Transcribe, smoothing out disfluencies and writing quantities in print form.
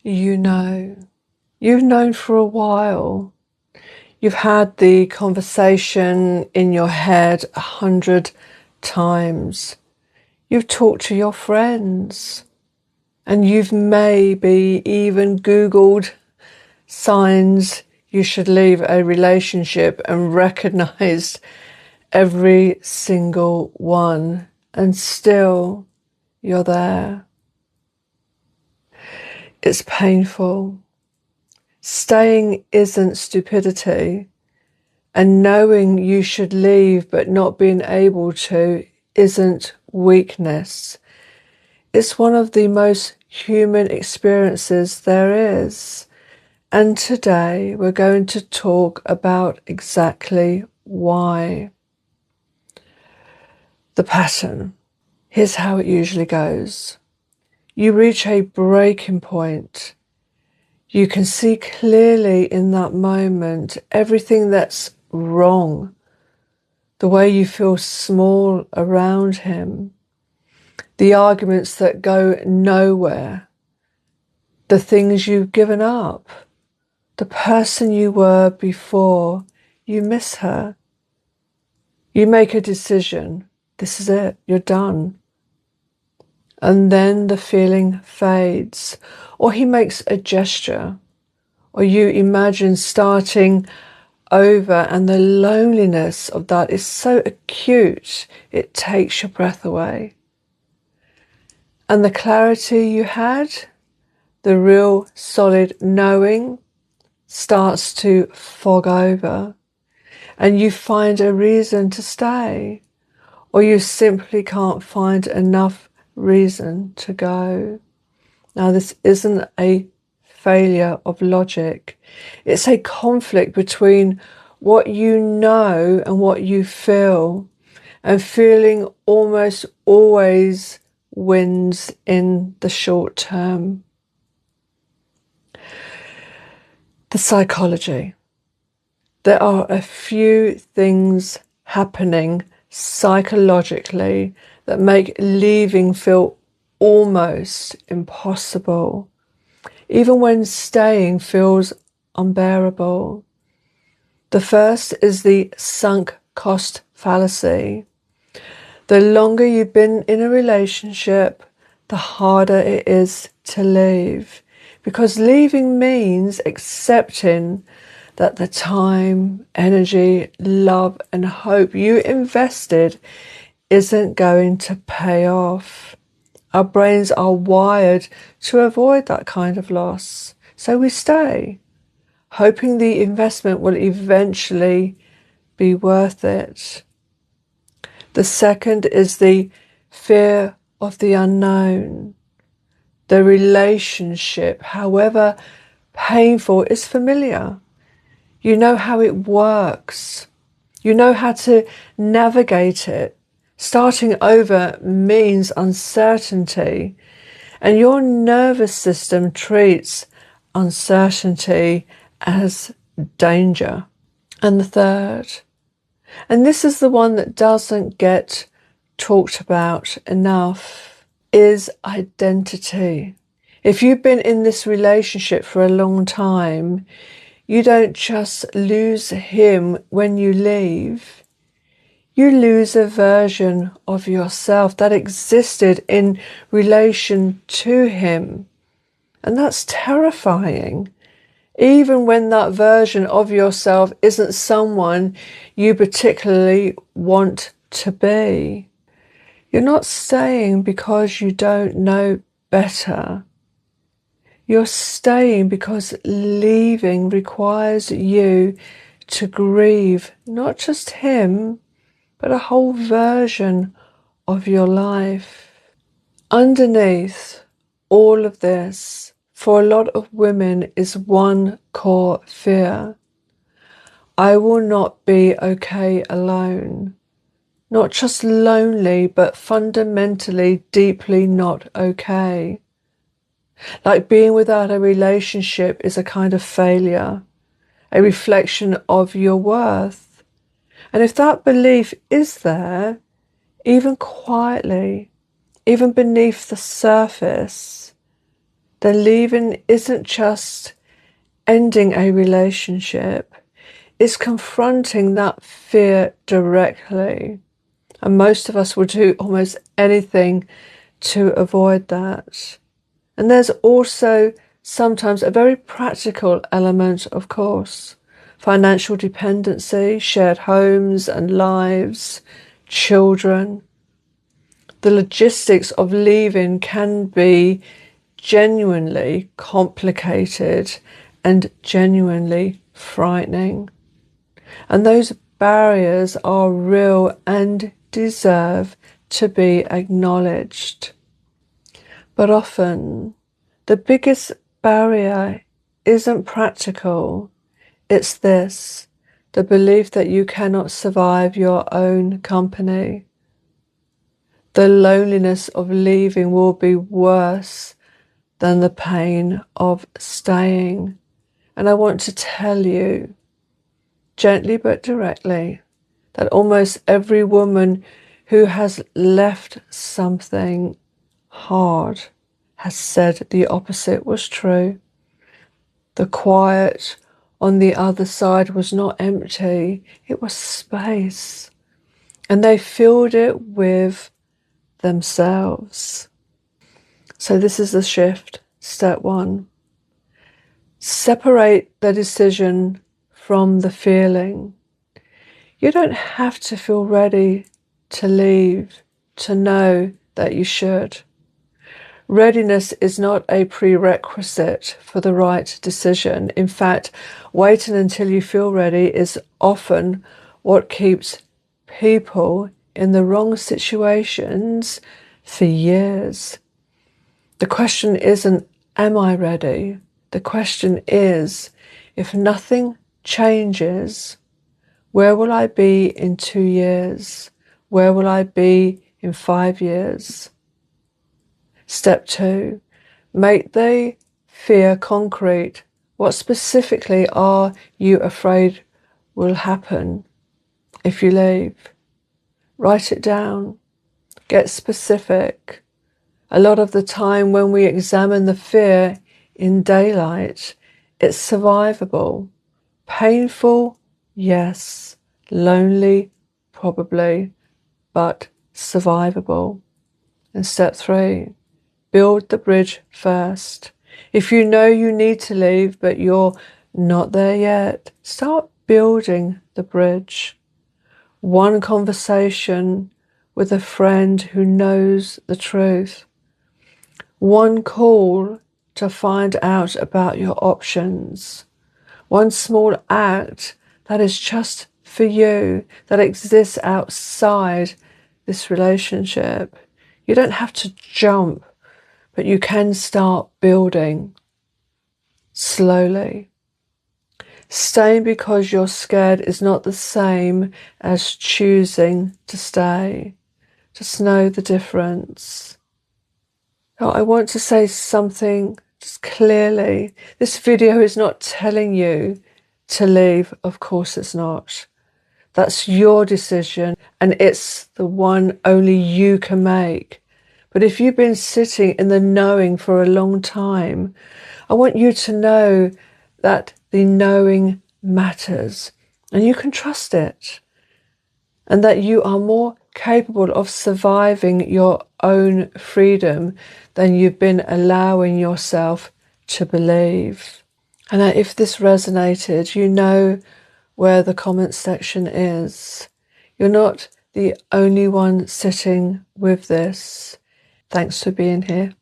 You know, you've known for a while. You've had the conversation in your head 100 times. You've talked to your friends, and you've maybe even Googled signs you should leave a relationship and recognized every single one, and still you're there. It's painful. Staying isn't stupidity, and knowing you should leave but not being able to isn't weakness. It's one of the most human experiences there is. And today we're going to talk about exactly why. The pattern. Here's how it usually goes. You reach a breaking point. You can see clearly in that moment everything that's wrong, the way you feel small around him, the arguments that go nowhere, the things you've given up, the person you were before. You miss her. You make a decision. This is it. You're done. And then the feeling fades, or he makes a gesture, or you imagine starting over, and the loneliness of that is so acute it takes your breath away. And the clarity you had, the real solid knowing, starts to fog over, and you find a reason to stay, or you simply can't find enough reason to go. Now, this isn't a failure of logic. It's a conflict between what you know and what you feel, and feeling almost always wins in the short term. The psychology. There are a few things happening psychologically that make leaving feel almost impossible, even when staying feels unbearable. The first is the sunk cost fallacy. The longer you've been in a relationship, the harder it is to leave, because leaving means accepting that the time, energy, love, and hope you invested isn't going to pay off. Our brains are wired to avoid that kind of loss, so we stay, hoping the investment will eventually be worth it. The second is the fear of the unknown. The relationship, however painful, is familiar. You know how it works. You know how to navigate it. Starting over means uncertainty, and your nervous system treats uncertainty as danger. And the third, and this is the one that doesn't get talked about enough, is identity. If you've been in this relationship for a long time, you don't just lose him when you leave. You lose a version of yourself that existed in relation to him. And that's terrifying, even when that version of yourself isn't someone you particularly want to be. You're not staying because you don't know better. You're staying because leaving requires you to grieve not just him, but a whole version of your life. Underneath all of this, for a lot of women, is one core fear. I will not be okay alone. Not just lonely, but fundamentally, deeply not okay. Like being without a relationship is a kind of failure, a reflection of your worth. And if that belief is there, even quietly, even beneath the surface, Then leaving isn't just ending a relationship, it's confronting that fear directly. And most of us will do almost anything to avoid that. And there's also sometimes a very practical element, of course. Financial dependency, shared homes and lives, children. The logistics of leaving can be genuinely complicated and genuinely frightening. And those barriers are real and deserve to be acknowledged. But often, the biggest barrier isn't practical. It's this, the belief that you cannot survive your own company. The loneliness of leaving will be worse than the pain of staying. And I want to tell you, gently but directly, that almost every woman who has left something hard has said the opposite was true. The quiet on the other side was not empty, it was space. And they filled it with themselves. So this is the shift. Step 1. Separate the decision from the feeling. You don't have to feel ready to leave to know that you should. Readiness is not a prerequisite for the right decision. In fact, waiting until you feel ready is often what keeps people in the wrong situations for years. The question isn't, am I ready? The question is, if nothing changes, where will I be in 2 years? Where will I be in 5 years? Step 2, make the fear concrete. What specifically are you afraid will happen if you leave? Write it down. Get specific. A lot of the time when we examine the fear in daylight, it's survivable. Painful, yes. Lonely, probably, but survivable. And step 3, build the bridge first. If you know you need to leave, but you're not there yet, start building the bridge. One conversation with a friend who knows the truth. One call to find out about your options. One small act that is just for you, that exists outside this relationship. You don't have to jump, but you can start building slowly. Staying because you're scared is not the same as choosing to stay. Just know the difference. Now, I want to say something just clearly. This video is not telling you to leave. Of course it's not. That's your decision, and it's the one only you can make. But if you've been sitting in the knowing for a long time, I want you to know that the knowing matters and you can trust it, and that you are more capable of surviving your own freedom than you've been allowing yourself to believe. And that if this resonated, you know where the comment section is. You're not the only one sitting with this. Thanks for being here.